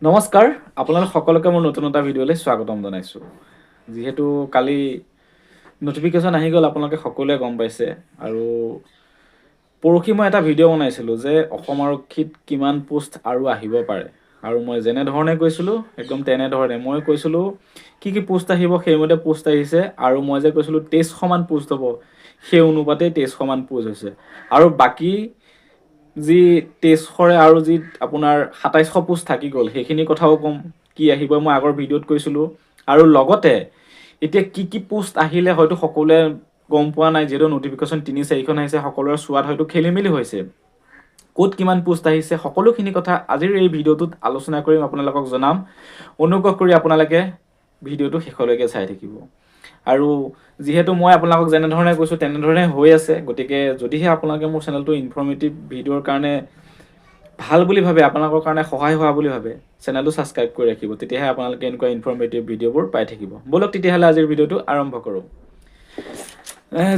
নমস্কাৰ আপোনালোক সকলোকে মোৰ নতুন এটা ভিডিঅ'লৈ স্বাগতম জনাইছোঁ যিহেতু কালি নটিফিকেশ্যন আহি গ'ল আপোনালোকে সকলোৱে গম পাইছে আৰু পৰহি মই এটা ভিডিঅ' বনাইছিলোঁ যে অসম আৰক্ষীত কিমান পোষ্ট আৰু আহিব পাৰে আৰু মই যেনেধৰণে কৈছিলোঁ একদম তেনেধৰণে মই কৈছিলোঁ কি পোষ্ট আহিব সেইমতে পোষ্ট আহিছে আৰু মই যে কৈছিলোঁ 2300 মান পোষ্ট হ'ব সেই অনুপাতে 2300 মান পোষ্ট হৈছে আৰু বাকী যি 2300 আৰু যি আপোনাৰ 2700 পোষ্ট থাকি গ'ল সেইখিনি কথাও কম কি আহিব মই আগৰ ভিডিঅ'ত কৈছিলোঁ আৰু লগতে এতিয়া কি পোষ্ট আহিলে হয়তো সকলোৱে গম পোৱা নাই যেটো নটিফিকেশ্যন 3-4খন আহিছে সকলোৰে চোৱাত হয়তো খেলিমেলি হৈছে ক'ত কিমান পোষ্ট আহিছে সকলোখিনি কথা আজিৰ এই ভিডিঅ'টোত আলোচনা কৰিম আপোনালোকক জনাম অনুগ্ৰহ কৰি আপোনালোকে ভিডিঅ'টো শেষলৈকে চাই থাকিব আৰু যেহেতু মই আপোনালোকক যেনেধৰণে কৈছোঁ তেনেধৰণে হৈ আছে গতিকে যদিহে আপোনালোকে মোৰ চেনেলটো ইনফৰ্মেটিভ ভিডিঅ'ৰ কাৰণে ভাল বুলি ভাবে আপোনালোকৰ কাৰণে সহায় হোৱা বুলি ভাবে চেনেলটো সাবস্ক্ৰাইব কৰি ৰাখিব তেতিয়াহে আপোনালোকে এনেকুৱা ইনফৰ্মেটিভ ভিডিঅ'বোৰ পাই থাকিব বলক তেতিয়াহ'লে আজিৰ ভিডিঅ'টো আৰম্ভ কৰোঁ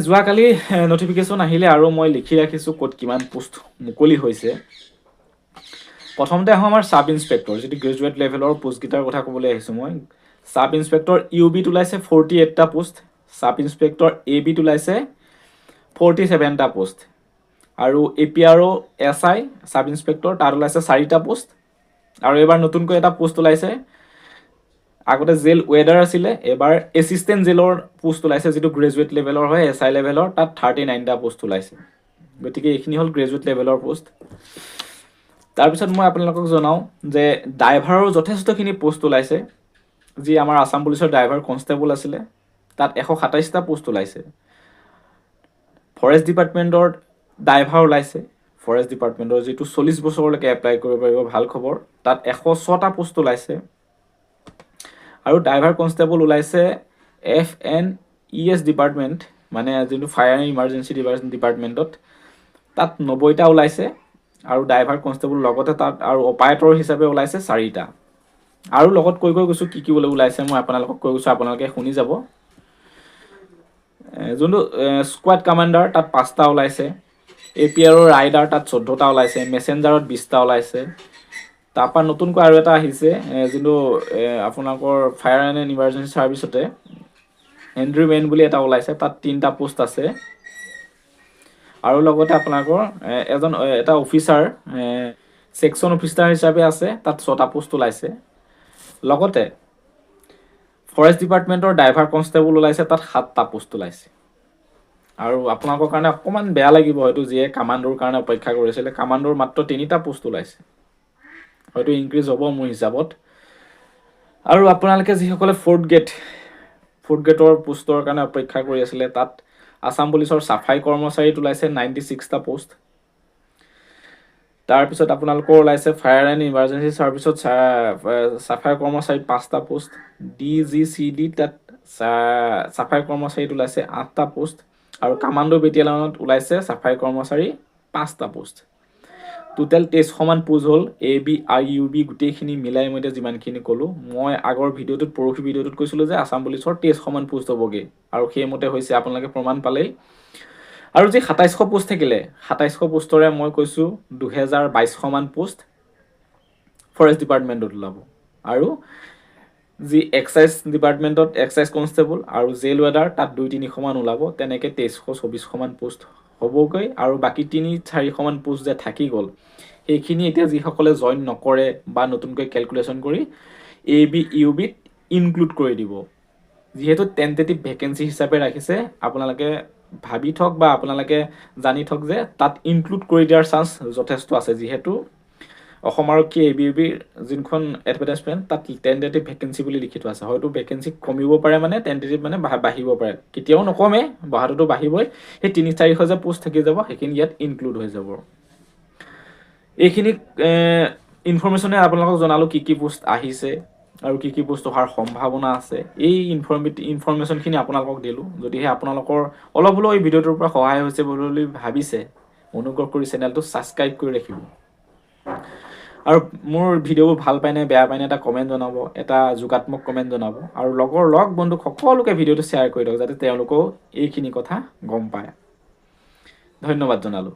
যোৱাকালি নটিফিকেশ্যন আহিলে আৰু মই লিখি ৰাখিছোঁ ক'ত কিমান পোষ্ট মুকলি হৈছে প্ৰথমতে আহোঁ আমাৰ সাব ইন্সপেক্টৰ যিটো গ্ৰেজুৱেট লেভেলৰ পোষ্টকেইটাৰ কথা ক'বলৈ আহিছোঁ মই সাব ইন্সপেক্টৰ ইউবিত ওলাইছে 48টা পোষ্ট সাব ইন্সপেক্টৰ এবিত ওলাইছে 47টা পোষ্ট আৰু এপিআৰও এসআই সাব ইন্সপেক্টৰ তাত ওলাইছে 4টা পোষ্ট আৰু এবাৰ নতুনকৈ এটা পোষ্ট ওলাইছে আগতে জেল ৱেডাৰ আছিলে এবাৰ এসিস্টেন্ট জেলৰ পোষ্ট ওলাইছে যেটো গ্ৰেজুৱেট লেভেলৰ হয় এসআই লেভেলৰ তাত 39টা পোষ্ট ওলাইছে গতিকে এইখিনি হ'ল গ্ৰেজুৱেট লেভেলৰ পোষ্ট তাৰপিছত মই আপোনালোকক জনাওঁ যে ড্ৰাইভাৰৰ যথেষ্টখিনি পোষ্ট ওলাইছে যি আমাৰ আসাম পুলিচৰ ড্ৰাইভাৰ কনষ্টেবল আছিলে তাত 127টা পোষ্ট ওলাইছে ফৰেষ্ট ডিপাৰ্টমেণ্টৰ ড্ৰাইভাৰ ওলাইছে ফৰেষ্ট ডিপাৰ্টমেণ্টৰ যেটো 40 বছৰলৈকে এপ্লাই কৰিব পাৰিব ভাল খবৰ তাত 106টা পোষ্ট ওলাইছে আৰু ড্ৰাইভাৰ কনষ্টেবল ওলাইছে FNES ডিপাৰ্টমেণ্ট মানে যেটো ফায়াৰ এণ্ড ইমাৰ্জেন্সি ডিপাৰ্টমেণ্টত তাত 90টা ওলাইছে আৰু ড্ৰাইভাৰ কনষ্টেবল লগতে তাত আৰু অপাৰেটৰ হিচাপে ওলাইছে 4টা আৰু লগত কৈ গৈছো কি বলে ওলাইছে মই আপোনালোকক কৈ গৈছো আপোনালোকে শুনি যাব যোনটো স্কোৱাড কমান্ডাৰ তাত 5টা ওলাইছে এপিআৰৰ ৰাইডাৰ তাত 14টা ওলাইছে মেসেঞ্জাৰত 20টা ওলাইছে তাৰপা নতুনকৈ আৰু এটা আহিছে যোনটো আপোনালোকৰ ফায়াৰ এণ্ড ইমাৰ্জেন্সি সাৰ্ভিসতে হেনৰিমেন বুলি এটা ওলাইছে তাত 3টা পোষ্ট আছে আৰু লগতে আপোনালোকৰ এজন এটা অফিচাৰ সেকশন অফিচাৰ হিচাপে আছে তাত 6টা পোষ্ট ওলাইছে লগতে ফৰেষ্ট ডিপাৰ্টমেণ্টৰ ড্ৰাইভাৰ কনষ্টেবল ওলাইছে তাত 7টা পোষ্ট ওলাইছে আৰু আপোনালোকৰ কাৰণে অকমান বেয়া লাগিব হয়তো যিয়ে কমান্ডৰ কাৰণে অপেক্ষা কৰিছিল কমান্ডৰ মাত্ৰ 3টা পোষ্ট ওলাইছে হয়তো ইনক্ৰিজ হ'ব মোৰ হিচাপত আৰু আপোনালোকে যিসকলে ফৰ্থ গেটৰ পোষ্টৰ কাৰণে অপেক্ষা কৰি আছিল তাত আসাম পুলিচৰ সাফাই কৰ্মচাৰীত ওলাইছে 96টা পোষ্ট তাৰ পিছত আপোনালোকৰ ওলাইছে ফায়াৰ এণ্ড ইমাৰ্জেন্সি সাৰ্ভিসত সাফাই কৰ্মচাৰীত 5টা পোষ্ট ডিজিচিডি তাত সাফাই কৰ্মচাৰীত ওলাইছে 8টা পোষ্ট আৰু কমান্ডো বেটেলিয়নত ওলাইছে সাফাই কৰ্মচাৰী 5টা পোষ্ট টোটাল 2300 মান পোষ্ট হ'ল এবি আৰু ইউবি গুটেইখিনি মিলাই মই যিমানখিনি কলো মই আগৰ ভিডিঅ'টোত পৰহি ভিডিঅ'টোত কৈছিলো যে আসাম পুলিচৰ 2300 মান পোষ্ট হ'বগে আৰু সেইমতে হৈছে আপোনালোকে প্ৰমাণ পালেই আৰু যে 2700 পোষ্ট থাকিলে 2700 পোষ্টৰে মই কৈছো 2200 মান পোষ্ট ফৰেষ্ট ডিপাৰ্টমেণ্টত ওলাব আৰু যি এক্সাইজ ডিপাৰ্টমেণ্টত এক্সাইজ কনষ্টেবল আৰু জেল ৱেডাৰ তাত 2-300 মান ওলাব তেনেকৈ 2300-2400 মান পোষ্ট হ'বগৈ আৰু বাকি 3-400 মান পোষ্ট যে থাকি গ'ল এইখিনি এতিয়া যিসকলে জয়েন নকৰে বা নতুনকৈ ক্যালকুলেশন কৰি এবি ইউবিত ইনক্লুড কৰি দিব যেহেতু টেন্টেটিভ ভ্যাকেন্সি হিচাপে ৰাখিছে আপোনালোকে ভাবি থক বা আপোনালোকে জানি থক যে তাত ইনক্লুড কৰি দিয়াৰ চান্স যথেষ্ট আছে যেহেতু অসম আৰক্ষী এবিবিৰ যিনখন এডভাৰটাইজমেন্ট তাত টেন্টেটিভ ভ্যাকেন্সি বুলি লিখি থোৱা আছে হয়তো ভ্যাকেন্সি কমিব পাৰে মানে টেন্টেটিভ মানে বাঢ়িব পাৰে কেতিয়াও নকমে বহাটোতো বাঢ়িবই সেই 3-400 যে পোষ্ট থাকি যাব সেইখিনি ইয়াত ইনক্লুড হৈ যাব এইখিনি ইনফৰমেশনে আপোনালোকক জনালো কি পোষ্ট আহিছে আৰু কি পোষ্ট হোৱাৰ সম্ভাৱনা আছে এই ইনফৰমেশনখিনি আপোনালোকক দিলো যদিহে আপোনালোকৰ অলপ হলো এই ভিডিঅটোৰ পৰা সহায় হৈছে বুলি ভাবিছে অনুগ্ৰহ কৰি চেনেলটো সাবস্ক্ৰাইব কৰি ৰাখিব আৰু মোৰ ভিডিঅ'বোৰ ভাল পায় নে বেয়া পায় নে এটা কমেন্ট জনাব এটা যোগাত্মক কমেন্ট জনাব আৰু লগ বন্ধু সকলোকে ভিডিঅ'টো শ্বেয়াৰ কৰি দিয়ক যাতে তেওঁলোকেও এইখিনি কথা গম পায় ধন্যবাদ জনালো